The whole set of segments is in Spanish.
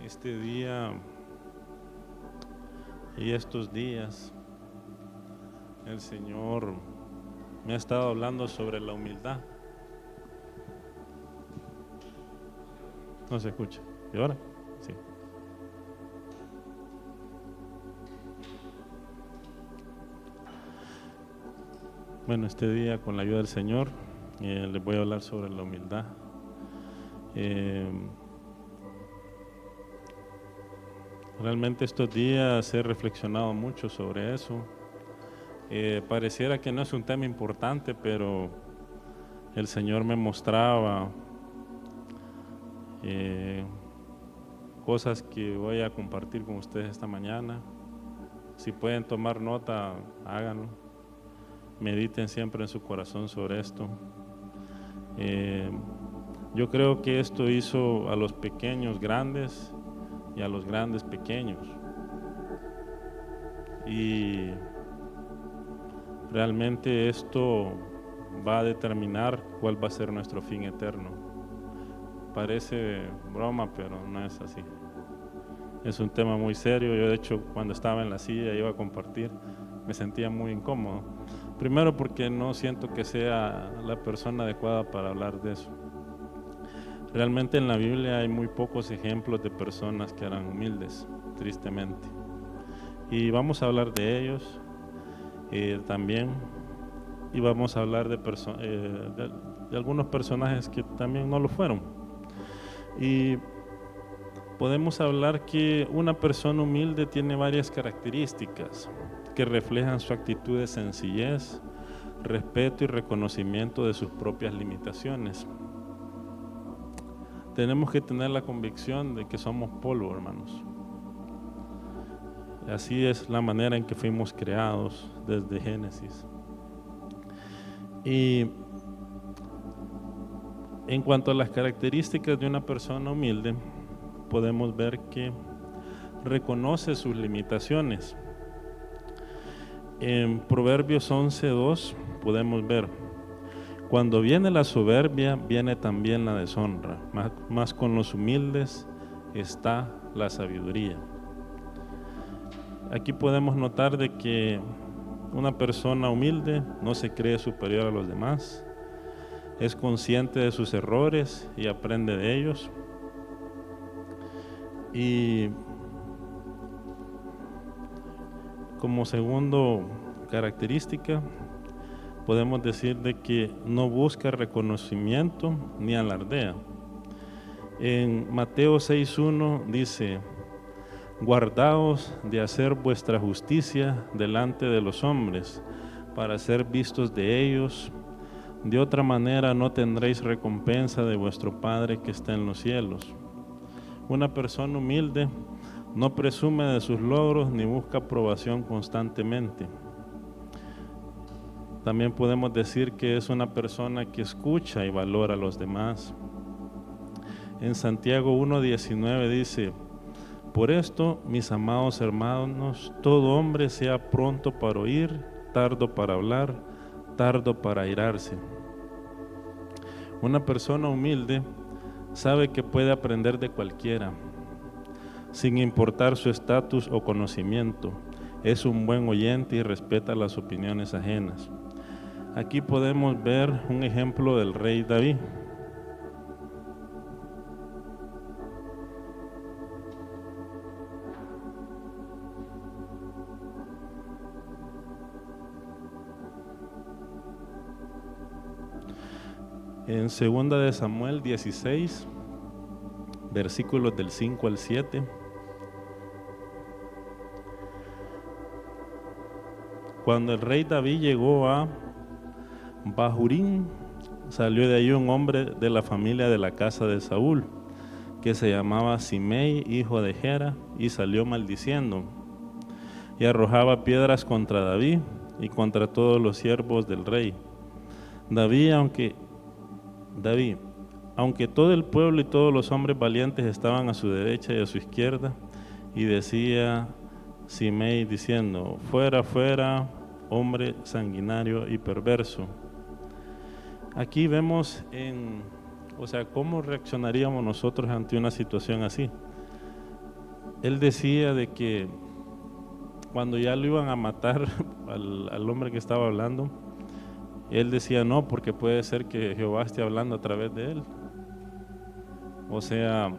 Este día y estos días el Señor me ha estado hablando sobre la humildad. No se escucha. ¿Y ahora? Sí. Bueno, este día con la ayuda del Señor les voy a hablar sobre la humildad. Realmente estos días he reflexionado mucho sobre eso. Pareciera que no es un tema importante, pero el Señor me mostraba cosas que voy a compartir con ustedes esta mañana. Si pueden tomar nota, háganlo. Mediten siempre en su corazón sobre esto. Yo creo que esto hizo a los pequeños grandes y a los grandes pequeños. Y realmente esto va a determinar cuál va a ser nuestro fin eterno. Parece broma, pero no es así. Es un tema muy serio. Yo de hecho cuando estaba en la silla iba a compartir, me sentía muy incómodo. Primero porque no siento que sea la persona adecuada para hablar de eso. Realmente en la Biblia hay muy pocos ejemplos de personas que eran humildes, tristemente. Y vamos a hablar de ellos también. Y vamos a hablar de algunos personajes que también no lo fueron. Y podemos hablar que una persona humilde tiene varias características que reflejan su actitud de sencillez, respeto y reconocimiento de sus propias limitaciones. Tenemos que tener la convicción de que somos polvo, hermanos. Así es la manera en que fuimos creados desde Génesis. Y en cuanto a las características de una persona humilde, podemos ver que reconoce sus limitaciones. En Proverbios 11:2 podemos ver: cuando viene la soberbia, viene también la deshonra, mas con los humildes está la sabiduría. Aquí podemos notar de que una persona humilde no se cree superior a los demás, es consciente de sus errores y aprende de ellos. Y como segundo característica, podemos decir de que no busca reconocimiento ni alardea. En Mateo 6:1 dice: guardaos de hacer vuestra justicia delante de los hombres, para ser vistos de ellos. De otra manera no tendréis recompensa de vuestro Padre que está en los cielos. Una persona humilde no presume de sus logros ni busca aprobación constantemente. También podemos decir que es una persona que escucha y valora a los demás. En Santiago 1:19 dice: por esto, mis amados hermanos, todo hombre sea pronto para oír, tardo para hablar, tardo para airarse. Una persona humilde sabe que puede aprender de cualquiera, sin importar su estatus o conocimiento. Es un buen oyente y respeta las opiniones ajenas. Aquí podemos ver un ejemplo del rey David. En 2 de Samuel 16, versículos del 5 al 7. Cuando el rey David llegó a Bahurín, salió de allí un hombre de la familia de la casa de Saúl, que se llamaba Simei, hijo de Gera, y salió maldiciendo, y arrojaba piedras contra David y contra todos los siervos del rey. David, aunque todo el pueblo y todos los hombres valientes estaban a su derecha y a su izquierda, y decía Simei diciendo: fuera, fuera, hombre sanguinario y perverso. Aquí vemos cómo reaccionaríamos nosotros ante una situación así. él decía de que cuando ya lo iban a matar al hombre que estaba hablando, él decía no, porque puede ser que Jehová esté hablando a través de él. O sea,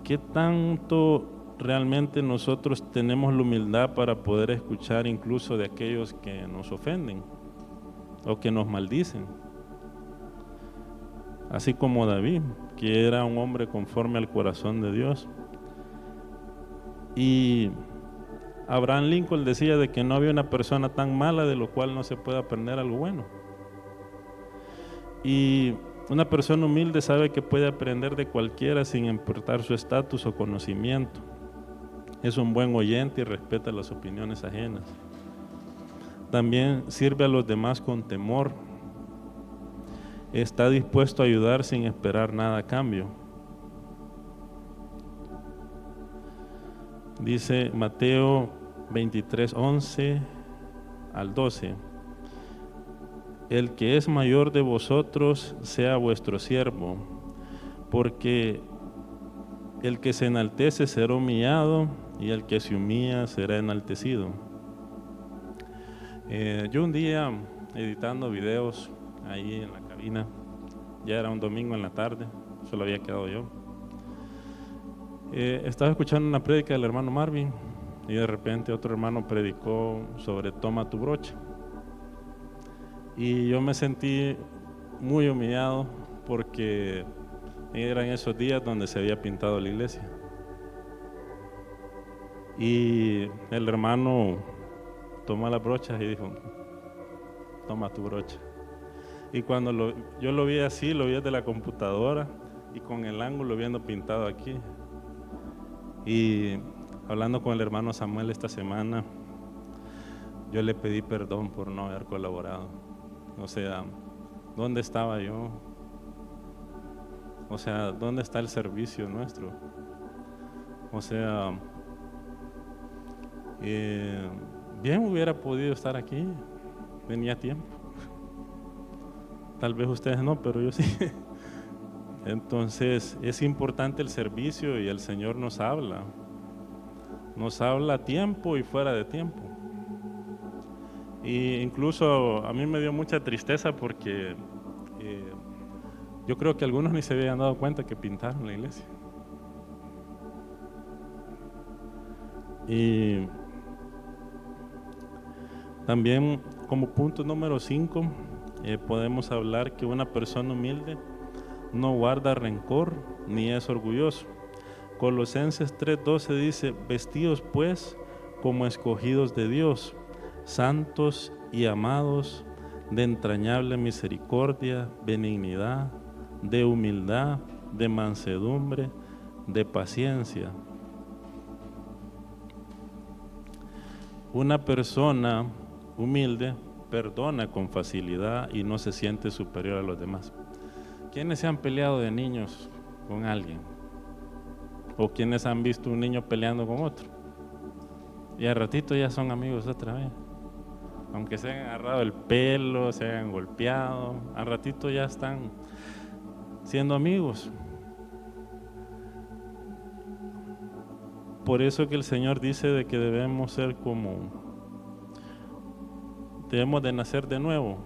¿qué tanto realmente nosotros tenemos la humildad para poder escuchar incluso de aquellos que nos ofenden o que nos maldicen? Así como David, que era un hombre conforme al corazón de Dios. Y Abraham Lincoln decía de que no había una persona tan mala de lo cual no se puede aprender algo bueno. Y una persona humilde sabe que puede aprender de cualquiera sin importar su estatus o conocimiento. Es un buen oyente y respeta las opiniones ajenas. También sirve a los demás con temor. Está dispuesto a ayudar sin esperar nada a cambio. Dice Mateo 23, 11 al 12. El que es mayor de vosotros sea vuestro siervo, porque el que se enaltece será humillado y el que se humilla será enaltecido. Yo un día editando videos ahí en la cabina, ya era un domingo en la tarde, solo había quedado yo. Estaba escuchando una prédica del hermano Marvin y de repente otro hermano predicó sobre toma tu brocha. Y yo me sentí muy humillado porque eran esos días donde se había pintado la iglesia. Y el hermano tomó las brochas y dijo, toma tu brocha. Y cuando yo lo vi así, lo vi desde la computadora y con el ángulo viendo pintado aquí. Y hablando con el hermano Samuel esta semana, yo le pedí perdón por no haber colaborado. O sea, ¿dónde estaba yo? O sea, ¿dónde está el servicio nuestro? O sea, bien hubiera podido estar aquí, venía tiempo. Tal vez ustedes no, pero yo sí. Entonces, es importante el servicio y el Señor nos habla a tiempo y fuera de tiempo. Y incluso a mí me dio mucha tristeza porque yo creo que algunos ni se habían dado cuenta que pintaron la iglesia. Y también como punto número 5 podemos hablar que una persona humilde no guarda rencor ni es orgulloso. Colosenses 3:12 dice, vestidos pues como escogidos de Dios, santos y amados, de entrañable misericordia, benignidad, de humildad, de mansedumbre, de paciencia. Una persona humilde perdona con facilidad y no se siente superior a los demás. ¿Quiénes se han peleado de niños con alguien? ¿O quiénes han visto un niño peleando con otro? Y al ratito ya son amigos otra vez. Aunque se hayan agarrado el pelo, se hayan golpeado, al ratito ya están siendo amigos. Por eso que el Señor dice de que debemos de nacer de nuevo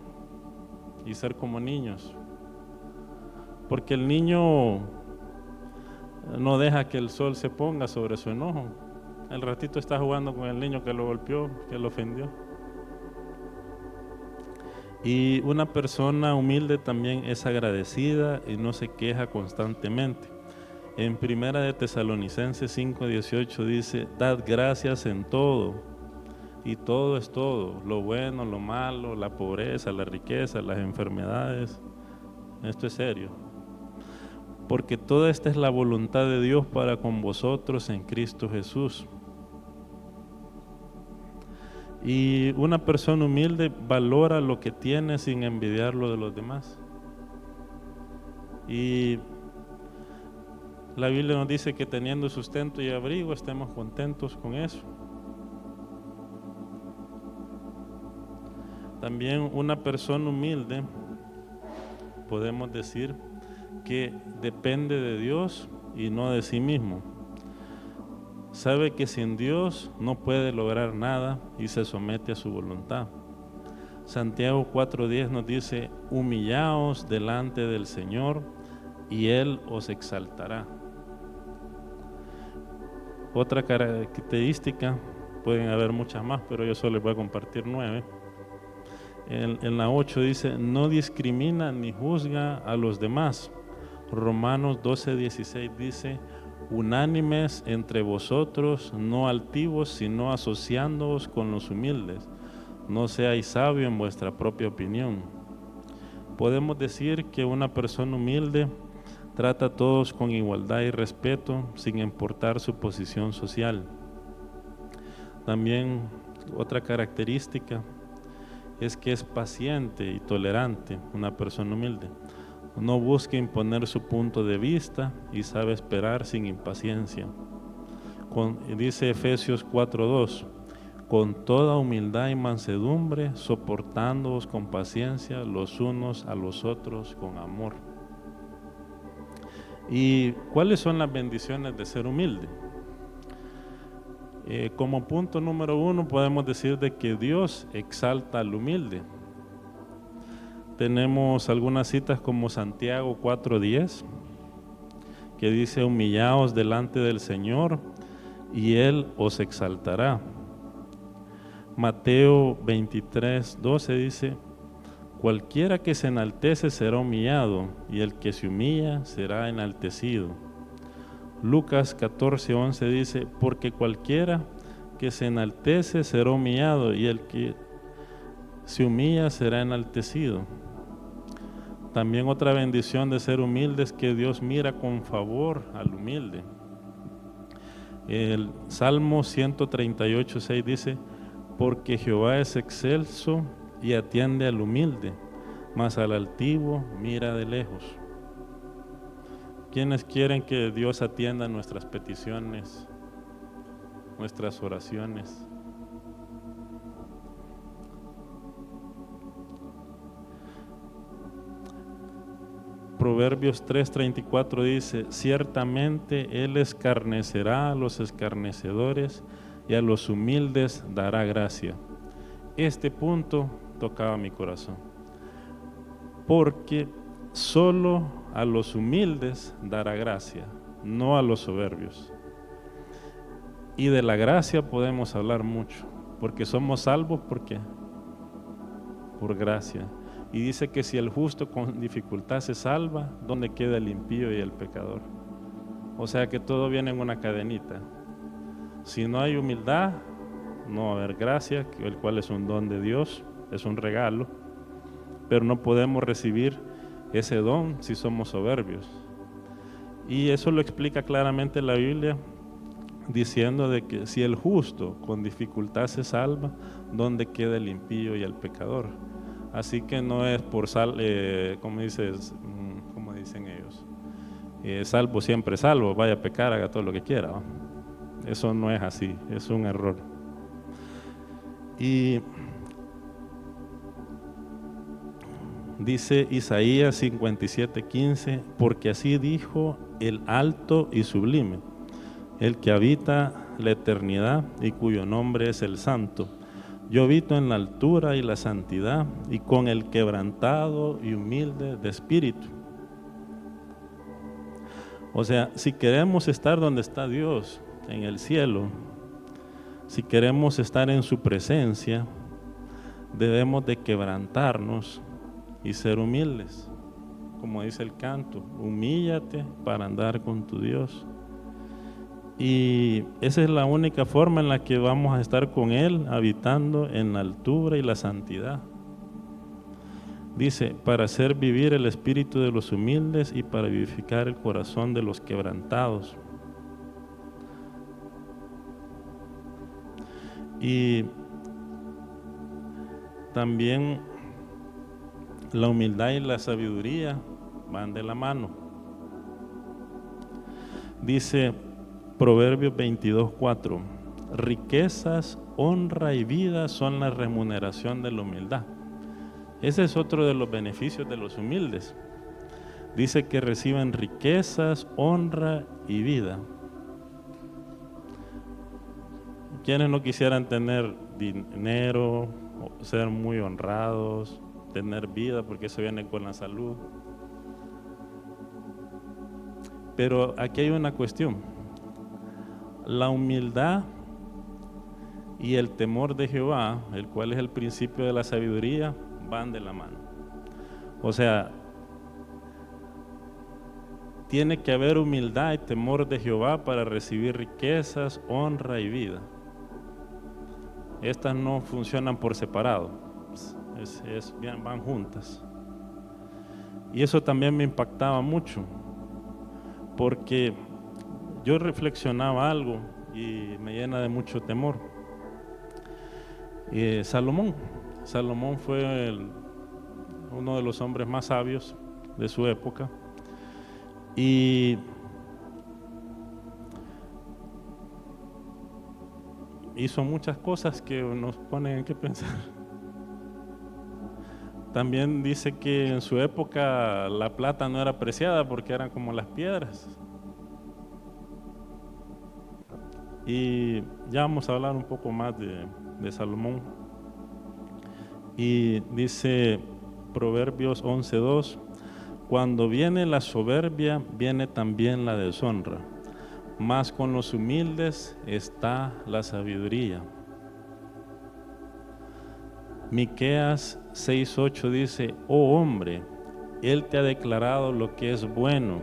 y ser como niños. Porque el niño no deja que el sol se ponga sobre su enojo. El ratito está jugando con el niño que lo golpeó, que lo ofendió. Y una persona humilde también es agradecida y no se queja constantemente. En Primera de Tesalonicenses 5:18 dice, dad gracias en todo, y todo es todo, lo bueno, lo malo, la pobreza, la riqueza, las enfermedades. Esto es serio. Porque toda esta es la voluntad de Dios para con vosotros en Cristo Jesús. Y una persona humilde valora lo que tiene sin envidiar lo de los demás. Y la Biblia nos dice que teniendo sustento y abrigo estemos contentos con eso. También una persona humilde podemos decir que depende de Dios y no de sí mismo. Sabe que sin Dios no puede lograr nada y se somete a su voluntad. Santiago 4:10 nos dice: humillaos delante del Señor y Él os exaltará. Otra característica, pueden haber muchas más, pero yo solo les voy a compartir 9. En la 8 dice: no discrimina ni juzga a los demás. Romanos 12:16 dice: unánimes entre vosotros, no altivos, sino asociándoos con los humildes. No seáis sabios en vuestra propia opinión. Podemos decir que una persona humilde trata a todos con igualdad y respeto, sin importar su posición social. También otra característica es que es paciente y tolerante, una persona humilde. No busca imponer su punto de vista y sabe esperar sin impaciencia. Dice Efesios 4:2: con toda humildad y mansedumbre, soportándoos con paciencia los unos a los otros con amor. ¿Y cuáles son las bendiciones de ser humilde? Como punto número 1 podemos decir de que Dios exalta al humilde. Tenemos algunas citas como Santiago 4:10, que dice: humillaos delante del Señor y Él os exaltará. Mateo 23:12 dice: cualquiera que se enaltece será humillado, y el que se humilla será enaltecido. Lucas 14:11 dice: porque cualquiera que se enaltece será humillado, y el que se humilla será enaltecido. También otra bendición de ser humilde es que Dios mira con favor al humilde. El Salmo 138:6 dice: porque Jehová es excelso y atiende al humilde, mas al altivo mira de lejos. ¿Quiénes quieren que Dios atienda nuestras peticiones, nuestras oraciones? Proverbios 3:34 dice: ciertamente Él escarnecerá a los escarnecedores y a los humildes dará gracia. Este punto tocaba mi corazón, porque solo a los humildes dará gracia, no a los soberbios. Y de la gracia podemos hablar mucho, porque somos salvos por gracia. Y dice que si el justo con dificultad se salva, ¿dónde queda el impío y el pecador? O sea que todo viene en una cadenita. Si no hay humildad, no va a haber gracia, el cual es un don de Dios, es un regalo, pero no podemos recibir ese don si somos soberbios. Y eso lo explica claramente la Biblia, diciendo de que si el justo con dificultad se salva, ¿dónde queda el impío y el pecador? Así que no es por como dicen ellos, salvo siempre salvo, vaya a pecar, haga todo lo que quiera, ¿no? Eso no es así, es un error. Y dice Isaías 57:15: porque así dijo el alto y sublime, el que habita la eternidad y cuyo nombre es el Santo. Yo habito en la altura y la santidad, y con el quebrantado y humilde de espíritu. O sea, si queremos estar donde está Dios, en el cielo, si queremos estar en su presencia, debemos de quebrantarnos y ser humildes. Como dice el canto: humíllate para andar con tu Dios. Y esa es la única forma en la que vamos a estar con Él, habitando en la altura y la santidad. Dice: para hacer vivir el espíritu de los humildes y para vivificar el corazón de los quebrantados. Y también la humildad y la sabiduría van de la mano. Dice Proverbios 22:4: riquezas, honra y vida son la remuneración de la humildad. Ese es otro de los beneficios de los humildes. Dice que reciben riquezas, honra y vida. ¿Quiénes no quisieran tener dinero, ser muy honrados, tener vida, porque eso viene con la salud? Pero aquí hay una cuestión. La humildad y el temor de Jehová, el cual es el principio de la sabiduría, van de la mano. O sea, tiene que haber humildad y temor de Jehová para recibir riquezas, honra y vida. Estas no funcionan por separado, van juntas. Y eso también me impactaba mucho, porque yo reflexionaba algo y me llena de mucho temor. Salomón fue uno de los hombres más sabios de su época, y hizo muchas cosas que nos ponen en qué pensar. También dice que en su época la plata no era apreciada porque eran como las piedras. Y ya vamos a hablar un poco más de Salomón. Y dice Proverbios 11:2: cuando viene la soberbia, viene también la deshonra, mas con los humildes está la sabiduría. Miqueas 6:8 dice: oh hombre, él te ha declarado lo que es bueno.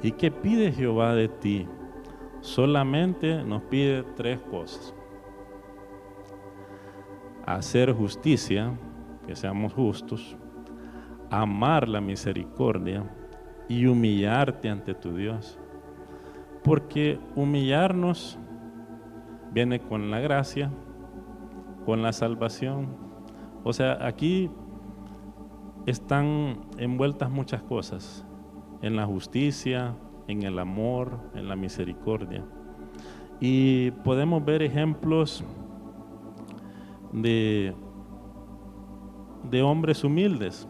¿Y qué pide Jehová de ti? Solamente nos pide 3 cosas: hacer justicia, que seamos justos, amar la misericordia y humillarte ante tu Dios. Porque humillarnos viene con la gracia, con la salvación. O sea, aquí están envueltas muchas cosas: en la justicia, en el amor, en la misericordia. Y podemos ver ejemplos de hombres humildes.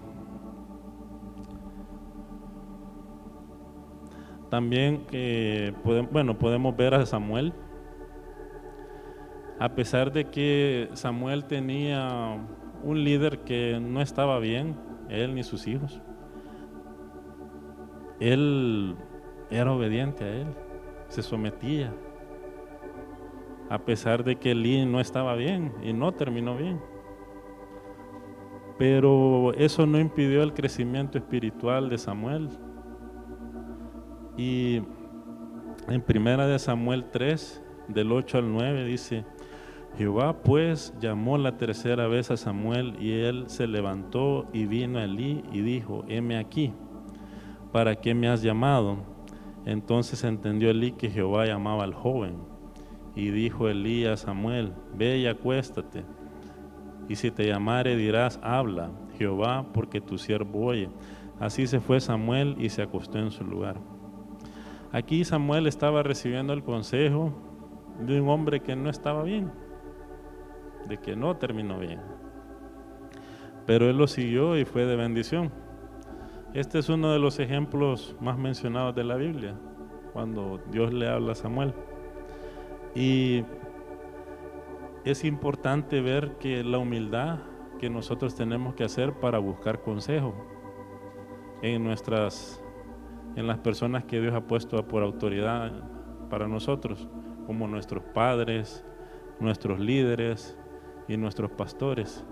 También podemos ver a Samuel. A pesar de que Samuel tenía un líder que no estaba bien, él ni sus hijos, él era obediente a él, se sometía, a pesar de que Elí no estaba bien y no terminó bien. Pero eso no impidió el crecimiento espiritual de Samuel. Y en 1 Samuel 3, del 8 al 9 dice: Jehová pues llamó la tercera vez a Samuel, y él se levantó y vino a Elí y dijo: heme aquí, ¿para qué me has llamado? Entonces entendió Elí que Jehová llamaba al joven, y dijo Elí a Samuel: ve y acuéstate, y si te llamare dirás: habla Jehová, porque tu siervo oye. Así se fue Samuel y se acostó en su lugar. Aquí Samuel estaba recibiendo el consejo de un hombre que no estaba bien, de que no terminó bien, pero él lo siguió y fue de bendición. Este es uno de los ejemplos más mencionados de la Biblia, cuando Dios le habla a Samuel. Y es importante ver que la humildad que nosotros tenemos que hacer para buscar consejo en las personas que Dios ha puesto por autoridad para nosotros, como nuestros padres, nuestros líderes y nuestros pastores.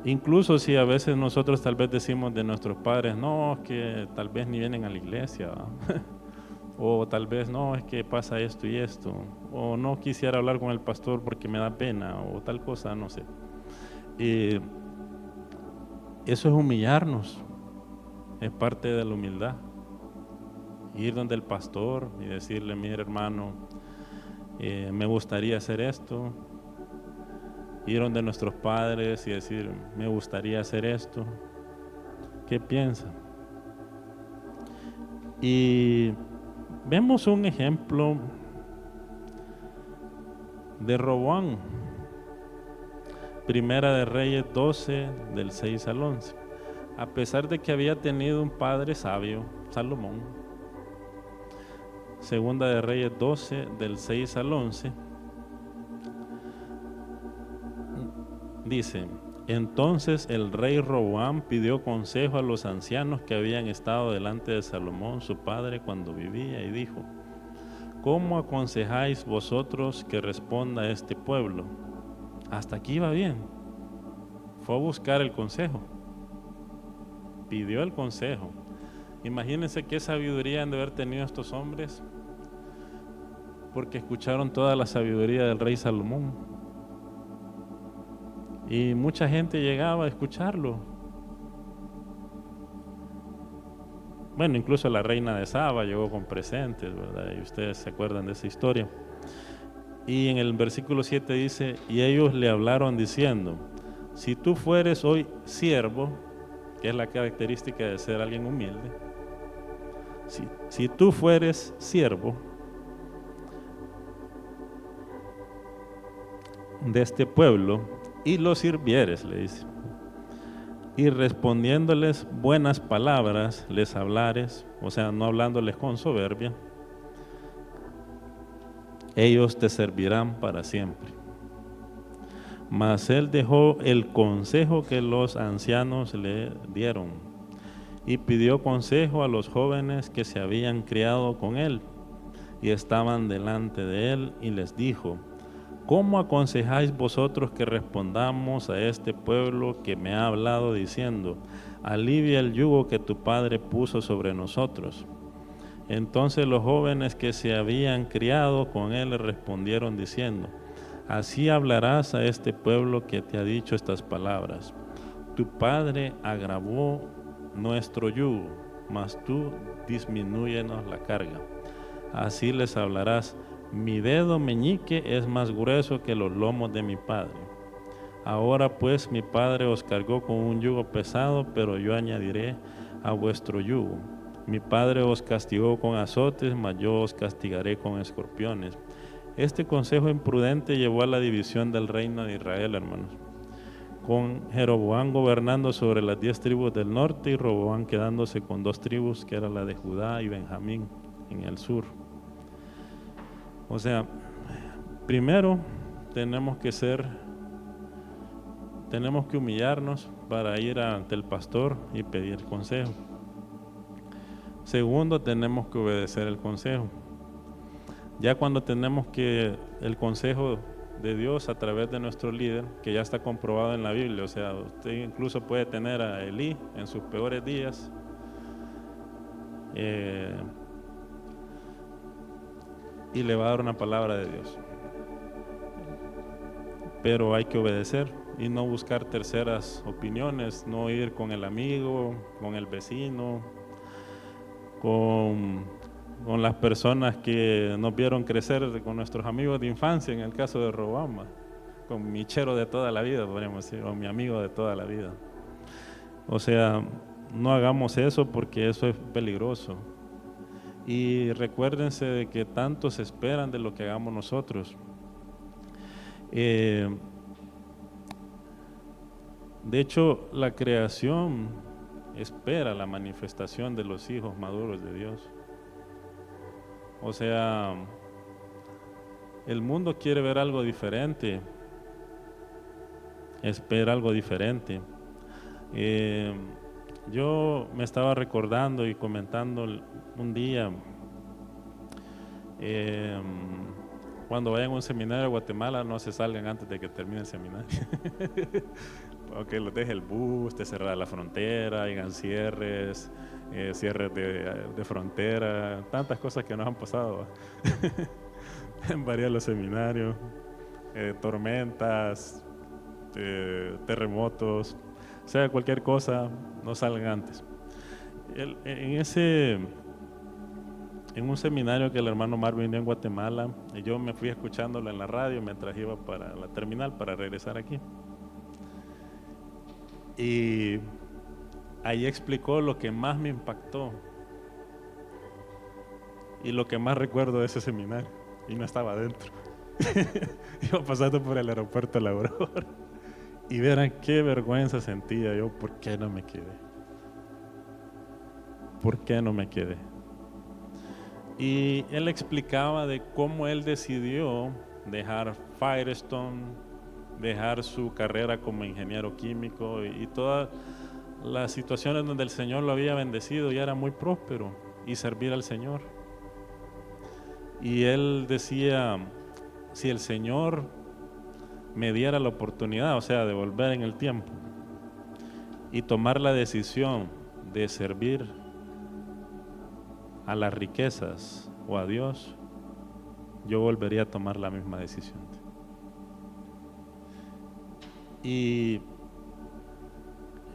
Incluso si a veces nosotros tal vez decimos de nuestros padres: no, es que tal vez ni vienen a la iglesia, o tal vez no, es que pasa esto y esto, o no quisiera hablar con el pastor porque me da pena, o tal cosa, no sé. Eso es humillarnos, es parte de la humildad. Ir donde el pastor y decirle: mire, hermano, me gustaría hacer esto. Ir donde nuestros padres y decir: me gustaría hacer esto, ¿qué piensan? Y vemos un ejemplo de Roboam, Primera de Reyes 12, del 6 al 11. A pesar de que había tenido un padre sabio, Salomón, Segunda de Reyes 12, del 6 al 11, dice: entonces el rey Roboam pidió consejo a los ancianos que habían estado delante de Salomón su padre cuando vivía, y dijo: ¿cómo aconsejáis vosotros que responda a este pueblo? Hasta aquí va bien. Fue a buscar el consejo, pidió el consejo. Imagínense qué sabiduría han de haber tenido estos hombres, porque escucharon toda la sabiduría del rey Salomón. Y mucha gente llegaba a escucharlo. Bueno, incluso la reina de Saba llegó con presentes, ¿verdad? Y ustedes se acuerdan de esa historia. Y en el versículo 7 dice: y ellos le hablaron diciendo: si tú fueres hoy siervo, que es la característica de ser alguien humilde, si tú fueres siervo de este pueblo y lo sirvieres, le dice, y respondiéndoles buenas palabras les hablares, o sea, no hablándoles con soberbia, ellos te servirán para siempre. Mas él dejó el consejo que los ancianos le dieron y pidió consejo a los jóvenes que se habían criado con él y estaban delante de él, y les dijo: ¿cómo aconsejáis vosotros que respondamos a este pueblo que me ha hablado diciendo: alivia el yugo que tu padre puso sobre nosotros? Entonces los jóvenes que se habían criado con él le respondieron diciendo: así hablarás a este pueblo que te ha dicho estas palabras: tu padre agravó nuestro yugo, mas tú disminúyenos la carga. Así les hablarás: mi dedo meñique es más grueso que los lomos de mi padre. Ahora pues mi padre os cargó con un yugo pesado, pero yo añadiré a vuestro yugo. Mi padre os castigó con azotes, mas yo os castigaré con escorpiones. Este consejo imprudente llevó a la división del reino de Israel, hermanos, con Jeroboam gobernando sobre las 10 tribus del norte y Roboam quedándose con 2 tribus, que era la de Judá y Benjamín en el sur. O sea, primero tenemos que humillarnos para ir ante el pastor y pedir consejo. Segundo, tenemos que obedecer el consejo. Ya cuando tenemos el consejo de Dios a través de nuestro líder, que ya está comprobado en la Biblia, o sea, usted incluso puede tener a Elí en sus peores días, y le va a dar una palabra de Dios. Pero hay que obedecer y no buscar terceras opiniones, no ir con el amigo, con el vecino, con las personas que nos vieron crecer, con nuestros amigos de infancia, en el caso de Roboam, con mi chero de toda la vida, podríamos decir, o mi amigo de toda la vida. O sea, no hagamos eso, porque eso es peligroso. Y recuérdense de que tanto se esperan de lo que hagamos nosotros. De hecho, la creación espera la manifestación de los hijos maduros de Dios. O sea, el mundo quiere ver algo diferente, espera algo diferente. Yo me estaba recordando y comentando un día, cuando vayan a un seminario a Guatemala, no se salgan antes de que termine el seminario. Ok, los deje el bus, te cerrada la frontera, hagan cierres, cierres de frontera, tantas cosas que nos han pasado en varios los seminarios, tormentas, terremotos, o sea, cualquier cosa, no salgan antes. En un seminario que el hermano Marvin dio en Guatemala, yo me fui escuchándolo en la radio mientras iba para la terminal para regresar aquí. Y ahí explicó lo que más me impactó y lo que más recuerdo de ese seminario, y no estaba adentro. Iba pasando por el aeropuerto de La Aurora y verán qué vergüenza sentía yo. ¿Por qué no me quedé? ¿Por qué no me quedé? Y él explicaba de cómo él decidió dejar Firestone, dejar su carrera como ingeniero químico y todas las situaciones donde el Señor lo había bendecido y era muy próspero, y servir al Señor. Y él decía, si el Señor me diera la oportunidad, o sea, de volver en el tiempo y tomar la decisión de servir a las riquezas o a Dios, yo volvería a tomar la misma decisión. Y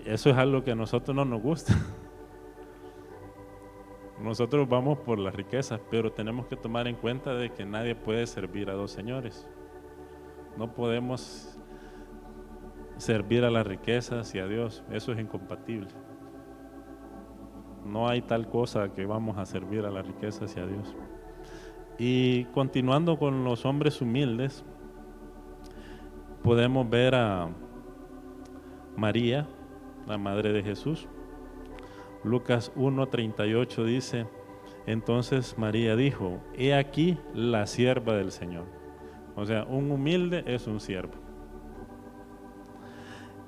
eso es algo que a nosotros no nos gusta. Nosotros vamos por las riquezas, pero tenemos que tomar en cuenta de que nadie puede servir a dos señores. No podemos servir a las riquezas y a Dios, eso es incompatible. No hay tal cosa que vamos a servir a las riquezas y a Dios. Y continuando con los hombres humildes, podemos ver a María, la madre de Jesús. Lucas 1:38 dice, entonces María dijo, he aquí la sierva del Señor. O sea, un humilde es un siervo.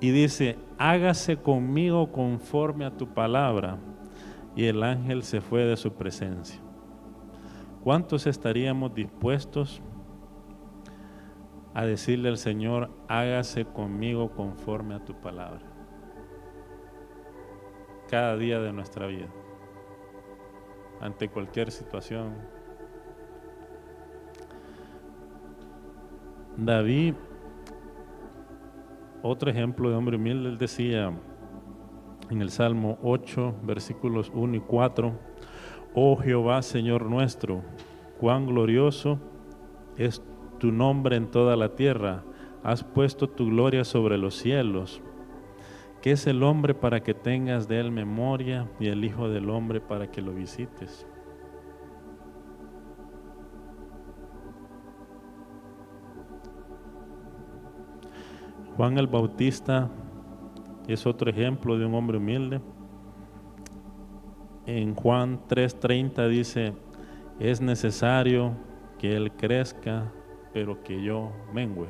Y dice, hágase conmigo conforme a tu palabra. Y el ángel se fue de su presencia. ¿Cuántos estaríamos dispuestos a decirle al Señor, hágase conmigo conforme a tu palabra? Cada día de nuestra vida, ante cualquier situación. David, otro ejemplo de hombre humilde, él decía en el Salmo 8, versículos 1 y 4, oh Jehová, Señor nuestro, cuán glorioso es tu nombre en toda la tierra, has puesto tu gloria sobre los cielos. ¿Qué es el hombre para que tengas de él memoria y el Hijo del hombre para que lo visites? Juan el Bautista es otro ejemplo de un hombre humilde. En Juan 3:30 dice, es necesario que él crezca, pero que yo mengüe.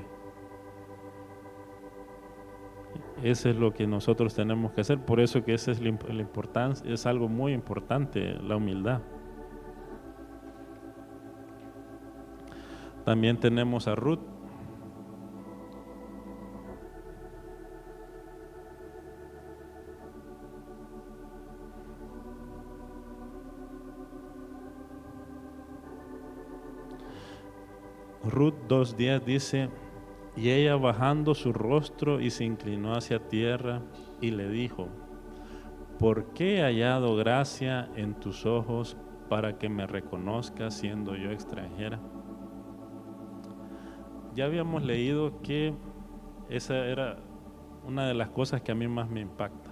Eso es lo que nosotros tenemos que hacer, por eso que esa es la importancia, es algo muy importante, la humildad. También tenemos a Ruth. Ruth 2:10 dice, y ella bajando su rostro y se inclinó hacia tierra y le dijo, ¿por qué he hallado gracia en tus ojos para que me reconozcas siendo yo extranjera? Ya habíamos leído que esa era una de las cosas que a mí más me impacta.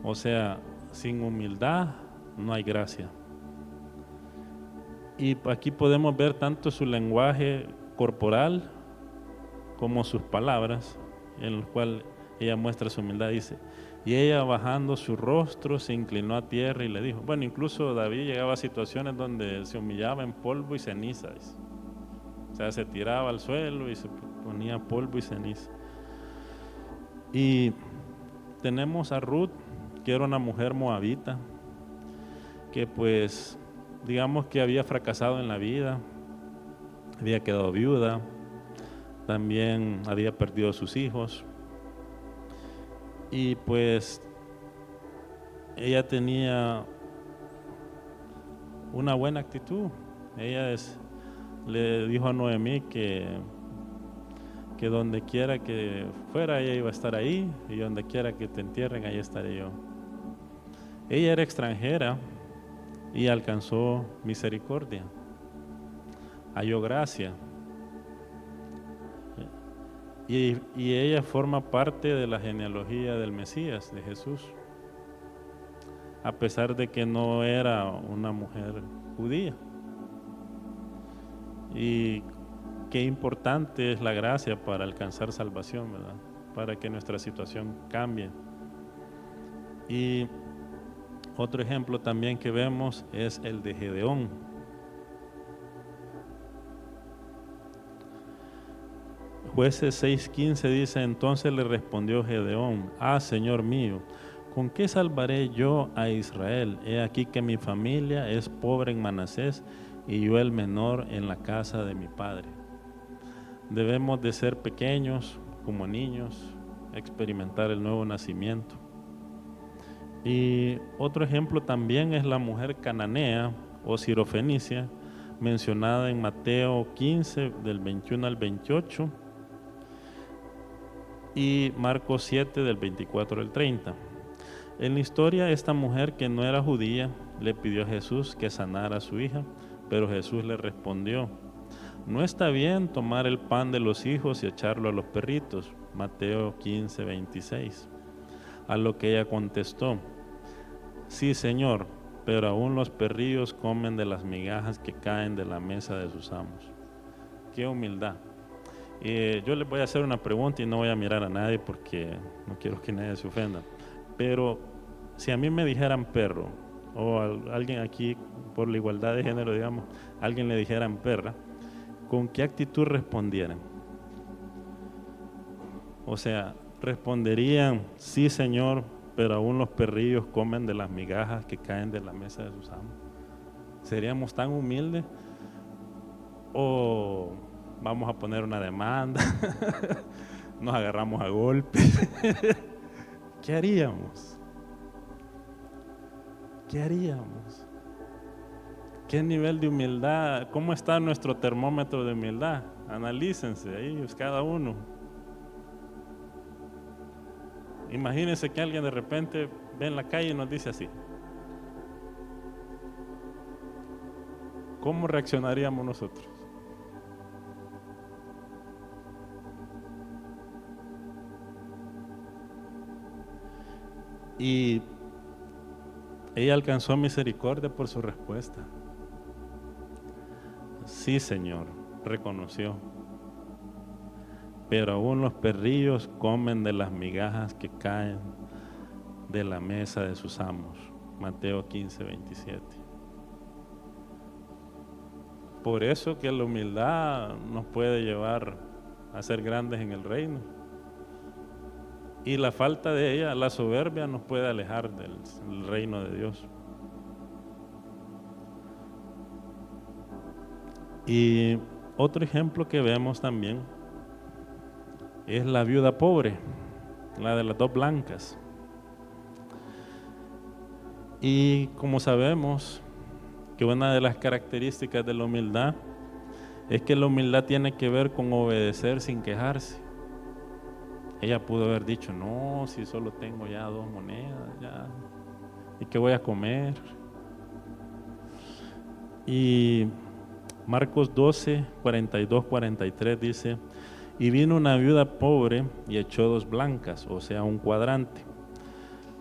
O sea, sin humildad no hay gracia. Y aquí podemos ver tanto su lenguaje corporal como sus palabras, en el cual ella muestra su humildad. Dice, y ella bajando su rostro se inclinó a tierra y le dijo, bueno, incluso David llegaba a situaciones donde se humillaba en polvo y cenizas. O sea, se tiraba al suelo y se ponía polvo y ceniza. Y tenemos a Ruth, que era una mujer moabita, que pues, digamos que había fracasado en la vida, había quedado viuda, también había perdido a sus hijos. Y pues, ella tenía una buena actitud. Ella le dijo a Noemí que donde quiera que fuera ella iba a estar ahí, y donde quiera que te entierren ahí estaré yo. Ella era extranjera y alcanzó misericordia, halló gracia, y ella forma parte de la genealogía del Mesías, de Jesús, a pesar de que no era una mujer judía. Y qué importante es la gracia para alcanzar salvación, ¿verdad? Para que nuestra situación cambie. Y Otro ejemplo también que vemos es el de Gedeón. Jueces 6:15 dice: entonces le respondió Gedeón: Señor mío, ¿con qué salvaré yo a Israel? He aquí que mi familia es pobre en Manasés y yo el menor en la casa de mi padre. Debemos de ser pequeños como niños, experimentar el nuevo nacimiento. Y otro ejemplo también es la mujer cananea o sirofenicia, mencionada en Mateo 15 del 21 al 28 y Marcos 7 del 24 al 30. En la historia, esta mujer que no era judía le pidió a Jesús que sanara a su hija, pero Jesús le respondió: no está bien tomar el pan de los hijos y echarlo a los perritos. Mateo 15, 26. A lo que ella contestó: sí, Señor, pero aún los perrillos comen de las migajas que caen de la mesa de sus amos. Qué humildad. Yo les voy a hacer una pregunta y no voy a mirar a nadie porque no quiero que nadie se ofenda. Pero si a mí me dijeran perro, o a alguien aquí por la igualdad de género, digamos, alguien le dijeran perra, ¿con qué actitud respondieran? O sea, responderían: sí, Señor, pero aún los perrillos comen de las migajas que caen de la mesa de sus amos. ¿Seríamos tan humildes? ¿O vamos a poner una demanda? Nos agarramos a golpes. ¿Qué haríamos? ¿Qué haríamos? ¿Qué nivel de humildad? ¿Cómo está nuestro termómetro de humildad? Analícense ahí, cada uno. Imagínense que alguien de repente ve en la calle y nos dice así. ¿Cómo reaccionaríamos nosotros? Y ella alcanzó misericordia por su respuesta. Sí, Señor, reconoció. Pero aún los perrillos comen de las migajas que caen de la mesa de sus amos. Mateo 15, 27. Por eso que la humildad nos puede llevar a ser grandes en el reino. Y la falta de ella, la soberbia, nos puede alejar del reino de Dios. Y otro ejemplo que vemos también es la viuda pobre, la de las dos blancas. Y como sabemos que una de las características de la humildad es que la humildad tiene que ver con obedecer sin quejarse. Ella pudo haber dicho: no, si solo tengo ya 2 monedas, ya, ¿y qué voy a comer? Y Marcos 12, 42, 43 dice: y vino una viuda pobre y echó 2 blancas, o sea, un cuadrante.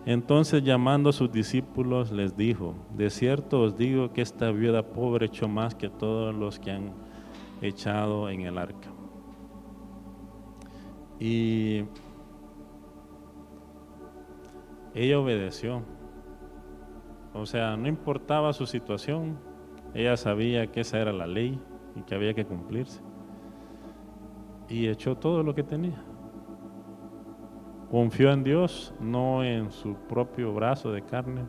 Entonces, llamando a sus discípulos, les dijo: de cierto os digo que esta viuda pobre echó más que todos los que han echado en el arca. Y ella obedeció. O sea, no importaba su situación, ella sabía que esa era la ley y que había que cumplirse. Y echó todo lo que tenía. Confió en Dios, no en su propio brazo de carne.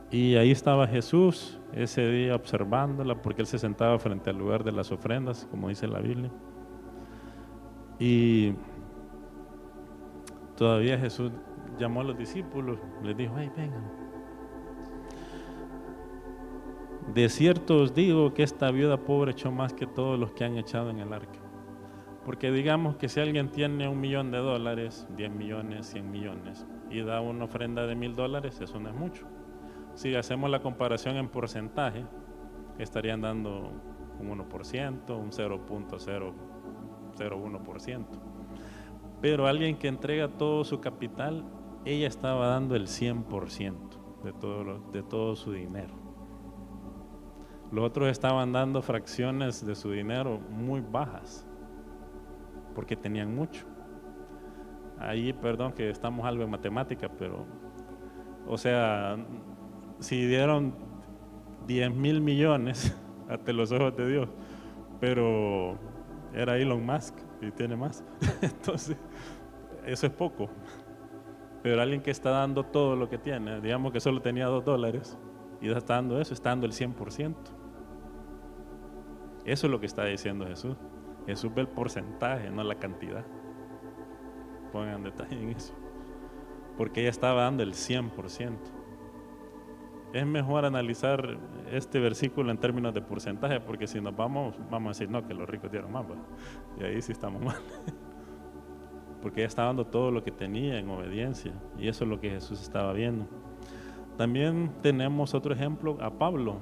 Y ahí estaba Jesús ese día observándola, porque él se sentaba frente al lugar de las ofrendas, como dice la Biblia. Y todavía Jesús llamó a los discípulos, les dijo: hey, vengan. De cierto os digo que esta viuda pobre echó más que todos los que han echado en el arca. Porque digamos que si alguien tiene $1,000,000, 10 millones, 100 millones, y da una ofrenda de $1,000, eso no es mucho. Si hacemos la comparación en porcentaje, estarían dando un 1%, un 0.001%. Pero alguien que entrega todo su capital, ella estaba dando el 100% de todo su dinero. Los otros estaban dando fracciones de su dinero muy bajas, porque tenían mucho. Ahí, perdón que estamos algo en matemática, pero O sea, si dieron 10,000 millones ante los ojos de Dios, pero era Elon Musk y tiene más. Entonces, eso es poco. Pero alguien que está dando todo lo que tiene, digamos que solo tenía $2 y está dando eso, está dando el 100%. Eso es lo que está diciendo Jesús. Jesús ve el porcentaje, no la cantidad. Pongan detalle en eso. Porque ella estaba dando el 100%. Es mejor analizar este versículo en términos de porcentaje, porque si nos vamos a decir, no, que los ricos dieron más, ¿va? Y ahí sí estamos mal. Porque ella estaba dando todo lo que tenía en obediencia, y eso es lo que Jesús estaba viendo. También tenemos otro ejemplo, a Pablo.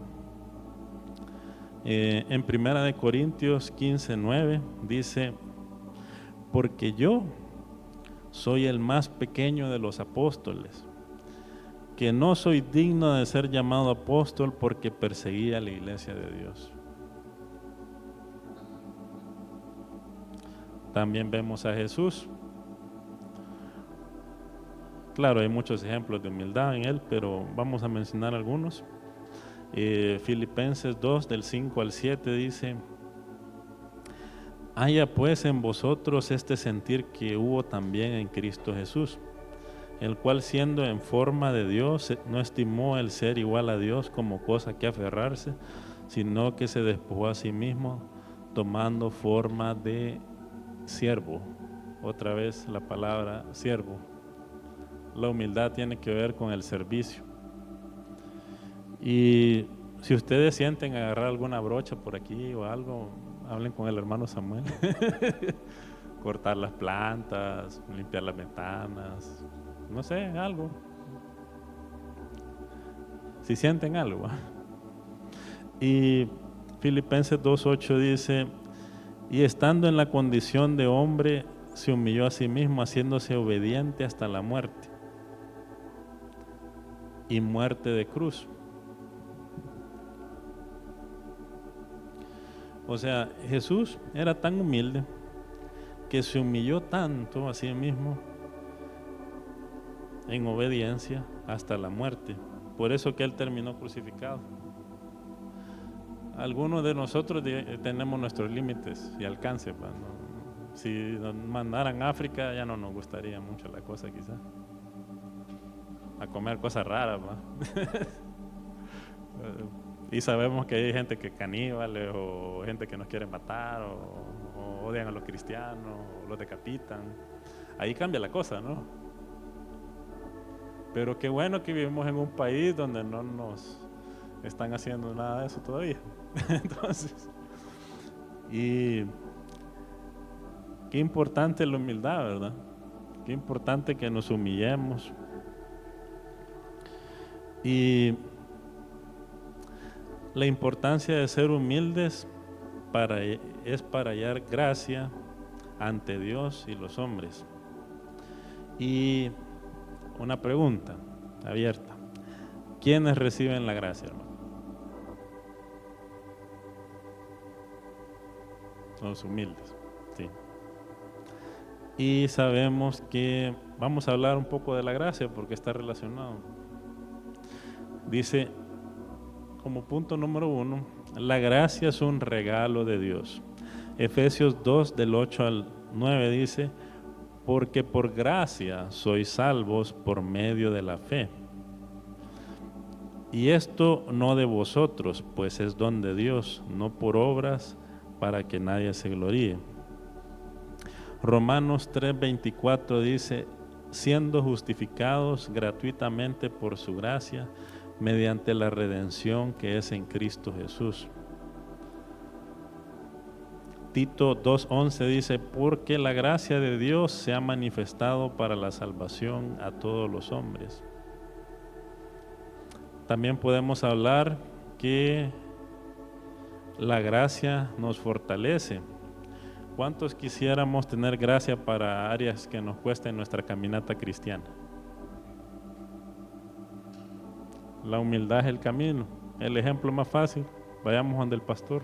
En 1 Corintios 15:9 dice: porque yo soy el más pequeño de los apóstoles, que no soy digno de ser llamado apóstol porque perseguía la iglesia de Dios. También vemos a Jesús. Claro, hay muchos ejemplos de humildad en él, pero vamos a mencionar algunos. Filipenses 2, del 5 al 7 dice: haya pues en vosotros este sentir que hubo también en Cristo Jesús, el cual siendo en forma de Dios, no estimó el ser igual a Dios como cosa que aferrarse, sino que se despojó a sí mismo, tomando forma de siervo. Otra vez la palabra siervo. La humildad tiene que ver con el servicio. Y si ustedes sienten agarrar alguna brocha por aquí o algo, hablen con el hermano Samuel. Cortar las plantas, limpiar las ventanas, no sé, algo. Si sienten algo. Y Filipenses 2:8 dice: y estando en la condición de hombre, se humilló a sí mismo, haciéndose obediente hasta la muerte, y muerte de cruz. O sea, Jesús era tan humilde que se humilló tanto a sí mismo en obediencia hasta la muerte. Por eso que Él terminó crucificado. Algunos de nosotros tenemos nuestros límites y alcances, ¿no? Si nos mandaran a África ya no nos gustaría mucho la cosa, quizás. A comer cosas raras, ¿no? Y sabemos que hay gente que es caníbales o gente que nos quiere matar o odian a los cristianos o los decapitan. Ahí cambia la cosa, ¿no? Pero qué bueno que vivimos en un país donde no nos están haciendo nada de eso todavía. Entonces, y qué importante la humildad, ¿verdad? Qué importante que nos humillemos. Y la importancia de ser humildes es para hallar gracia ante Dios y los hombres. Y una pregunta abierta: ¿quiénes reciben la gracia, hermano? Los humildes, sí. Y sabemos que vamos a hablar un poco de la gracia porque está relacionado. Dice, como punto número 1, la gracia es un regalo de Dios. Efesios 2, del 8 al 9 dice: porque por gracia sois salvos por medio de la fe. Y esto no de vosotros, pues es don de Dios, no por obras, para que nadie se gloríe. Romanos 3:24 dice: siendo justificados gratuitamente por su gracia, mediante la redención que es en Cristo Jesús. Tito 2:11 dice: porque la gracia de Dios se ha manifestado para la salvación a todos los hombres. También podemos hablar que la gracia nos fortalece. ¿Cuántos quisiéramos tener gracia para áreas que nos cuesten nuestra caminata cristiana? La humildad es el camino. El ejemplo más fácil: vayamos donde el pastor,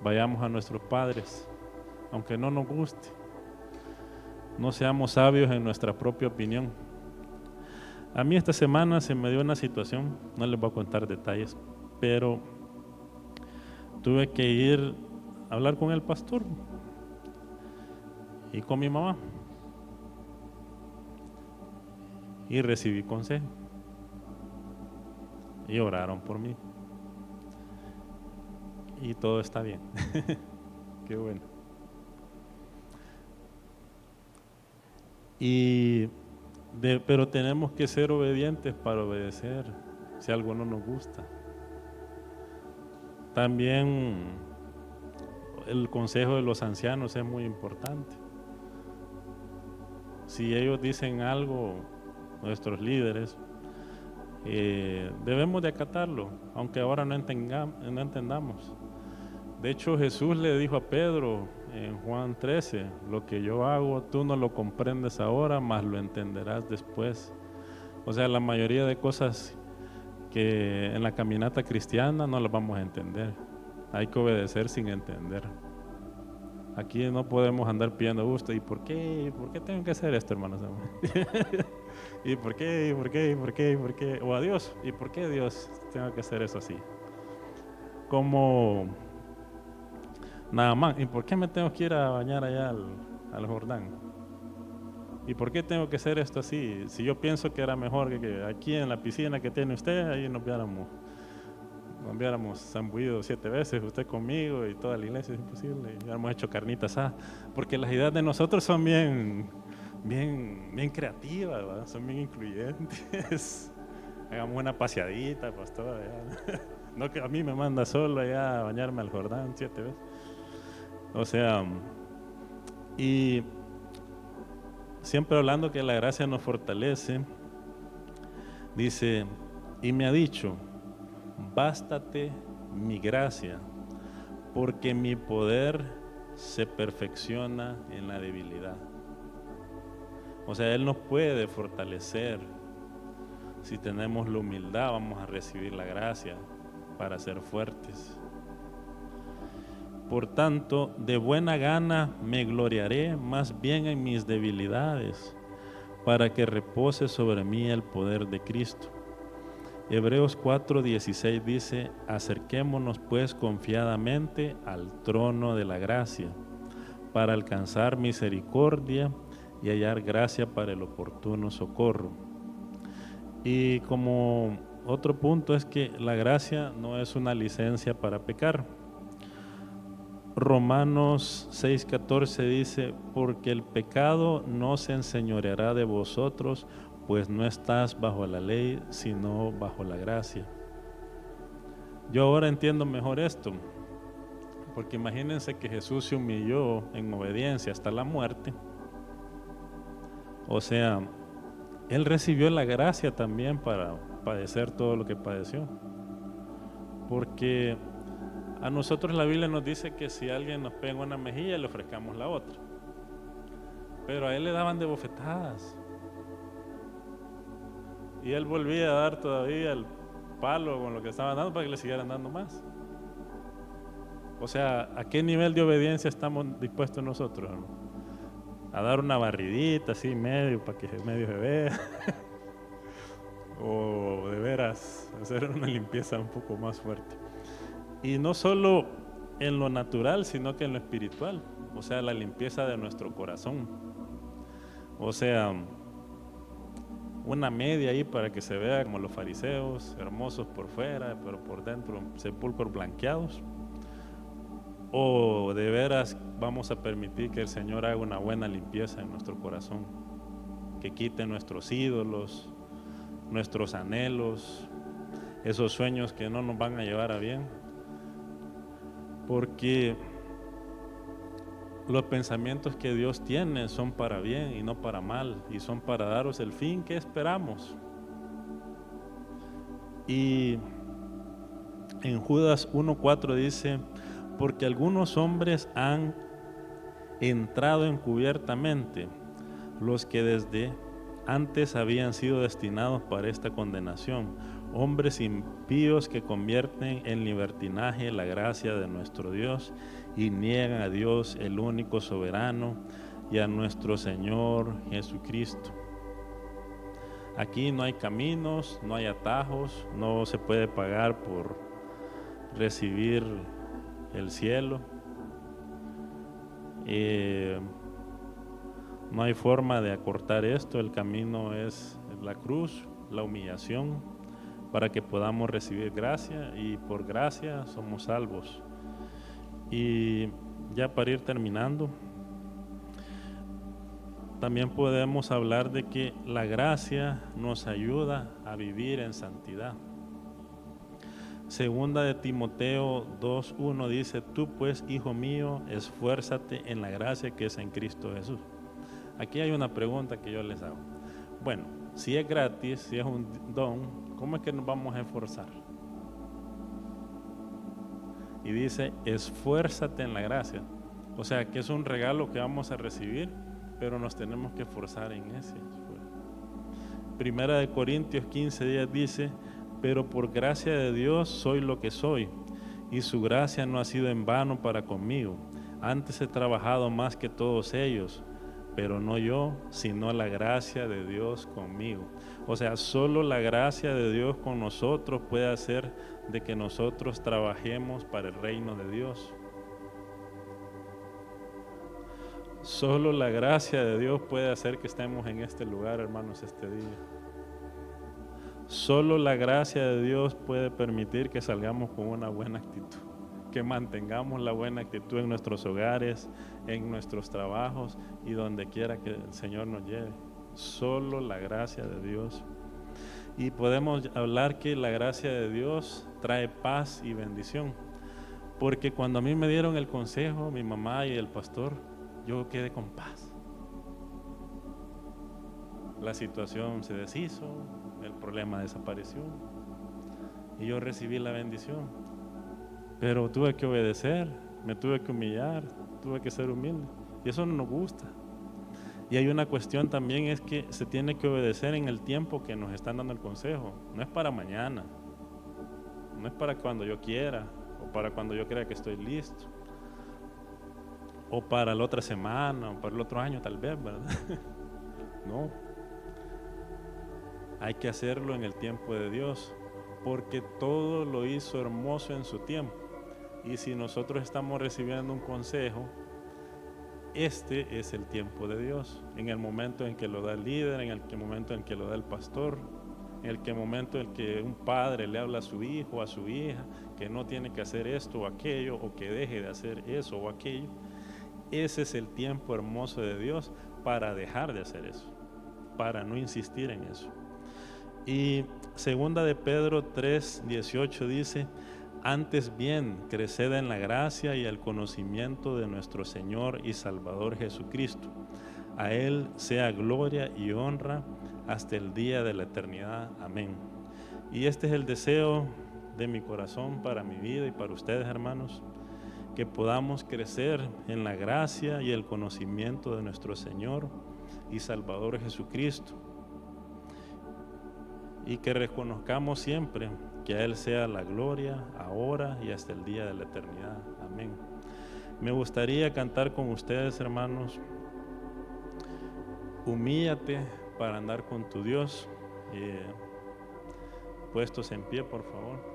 vayamos a nuestros padres, aunque no nos guste. No seamos sabios en nuestra propia opinión. A mí esta semana se me dio una situación, no les voy a contar detalles, pero tuve que ir a hablar con el pastor y con mi mamá y recibí consejo y oraron por mí y todo está bien. Qué bueno. Pero tenemos que ser obedientes para obedecer si algo no nos gusta. También el consejo de los ancianos es muy importante. Si ellos dicen algo, nuestros líderes, debemos de acatarlo, aunque ahora no entendamos. De hecho, Jesús le dijo a Pedro en Juan 13, lo que yo hago, tú no lo comprendes ahora, mas lo entenderás después. O sea, la mayoría de cosas que en la caminata cristiana no las vamos a entender. Hay que obedecer sin entender. Aquí no podemos andar pidiendo gusto. ¿Y por qué? ¿Por qué tengo que hacer esto, hermanos? ¿Y por qué? ¿Y por qué? ¿Y por qué? ¿Y por qué? O a Dios. ¿Y por qué Dios tengo que hacer eso así? Como nada más. ¿Y por qué me tengo que ir a bañar allá al Jordán? ¿Y por qué tengo que hacer esto así? Si yo pienso que era mejor que aquí en la piscina que tiene usted, ahí nos hubiéramos zambuido 7 veces, usted conmigo y toda la iglesia, es imposible, y hubiéramos hecho carnitas asadas, porque las ideas de nosotros son bien creativas, ¿verdad? Son bien incluyentes. Hagamos una paseadita, pastor, allá. No que a mí me manda solo allá a bañarme al Jordán 7 veces. O sea, y siempre hablando que la gracia nos fortalece, dice, y me ha dicho, bástate mi gracia, porque mi poder se perfecciona en la debilidad. O sea, Él nos puede fortalecer. Si tenemos la humildad, vamos a recibir la gracia para ser fuertes. Por tanto, de buena gana me gloriaré más bien en mis debilidades, para que repose sobre mí el poder de Cristo. Hebreos 4:16 dice, acerquémonos pues confiadamente al trono de la gracia, para alcanzar misericordia y hallar gracia para el oportuno socorro. Y como otro punto es que la gracia no es una licencia para pecar. Romanos 6:14 dice, porque el pecado no se enseñoreará de vosotros, pues no estás bajo la ley, sino bajo la gracia. Yo ahora entiendo mejor esto, porque imagínense que Jesús se humilló en obediencia hasta la muerte. O sea, Él recibió la gracia también para padecer todo lo que padeció. Porque a nosotros la Biblia nos dice que si alguien nos pega una mejilla, le ofrezcamos la otra. Pero a Él le daban de bofetadas. Y Él volvía a dar todavía el palo con lo que estaban dando para que le siguieran dando más. O sea, ¿a qué nivel de obediencia estamos dispuestos nosotros, ¿no? A dar una barridita así medio para que medio se vea. O de veras hacer una limpieza un poco más fuerte. Y no solo en lo natural, sino que en lo espiritual. O sea, la limpieza de nuestro corazón. O sea, una media ahí para que se vea como los fariseos, hermosos por fuera, pero por dentro sepulcros blanqueados. O de veras vamos a permitir que el Señor haga una buena limpieza en nuestro corazón, que quite nuestros ídolos, nuestros anhelos, esos sueños que no nos van a llevar a bien, porque los pensamientos que Dios tiene son para bien y no para mal, y son para daros el fin que esperamos. Y en Judas 1:4 dice, porque algunos hombres han entrado encubiertamente, los que desde antes habían sido destinados para esta condenación, hombres impíos que convierten en libertinaje la gracia de nuestro Dios y niegan a Dios, el único soberano, y a nuestro Señor Jesucristo. Aquí no hay caminos, no hay atajos, no se puede pagar por recibir el cielo. No hay forma de acortar esto. El camino es la cruz, la humillación, para que podamos recibir gracia, y por gracia somos salvos. Y ya para ir terminando, también podemos hablar de que la gracia nos ayuda a vivir en santidad. Segunda de Timoteo 2:1 dice: tú pues, hijo mío, esfuérzate en la gracia que es en Cristo Jesús. Aquí hay una pregunta que yo les hago. Bueno, si es gratis, si es un don, ¿cómo es que nos vamos a esforzar? Y dice: esfuérzate en la gracia. O sea, que es un regalo que vamos a recibir, pero nos tenemos que esforzar en ese esfuerzo. Primera de Corintios 15:10 dice: pero por gracia de Dios soy lo que soy, y su gracia no ha sido en vano para conmigo. Antes he trabajado más que todos ellos, pero no yo, sino la gracia de Dios conmigo. O sea, solo la gracia de Dios con nosotros puede hacer de que nosotros trabajemos para el reino de Dios. Solo la gracia de Dios puede hacer que estemos en este lugar, hermanos, este día. Solo la gracia de Dios puede permitir que salgamos con una buena actitud, que mantengamos la buena actitud en nuestros hogares, en nuestros trabajos y donde quiera que el Señor nos lleve. Solo la gracia de Dios. Y podemos hablar que la gracia de Dios trae paz y bendición, porque cuando a mí me dieron el consejo, mi mamá y el pastor, yo quedé con paz. La situación se deshizo, el problema desapareció y yo recibí la bendición. Pero tuve que obedecer, me tuve que humillar, tuve que ser humilde, y eso no nos gusta. Y hay una cuestión también, es que se tiene que obedecer en el tiempo que nos están dando el consejo. No es para mañana, no es para cuando yo quiera o para cuando yo crea que estoy listo, o para la otra semana o para el otro año tal vez, ¿verdad? No, hay que hacerlo en el tiempo de Dios, porque todo lo hizo hermoso en su tiempo. Y si nosotros estamos recibiendo un consejo, este es el tiempo de Dios, en el momento en que lo da el líder, en el momento en que lo da el pastor, en el momento en que un padre le habla a su hijo o a su hija que no tiene que hacer esto o aquello, o que deje de hacer eso o aquello. Ese es el tiempo hermoso de Dios para dejar de hacer eso, para no insistir en eso. Y segunda de Pedro 3:18 dice: antes bien, creced en la gracia y el conocimiento de nuestro Señor y Salvador Jesucristo. A Él sea gloria y honra hasta el día de la eternidad. Amén. Y este es el deseo de mi corazón para mi vida y para ustedes, hermanos, que podamos crecer en la gracia y el conocimiento de nuestro Señor y Salvador Jesucristo, y que reconozcamos siempre que a Él sea la gloria, ahora y hasta el día de la eternidad. Amén. Me gustaría cantar con ustedes, hermanos, Humíllate para andar con tu Dios. Puestos en pie, por favor.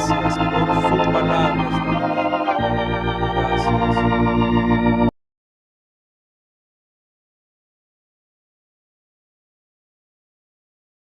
gracias por su palabra.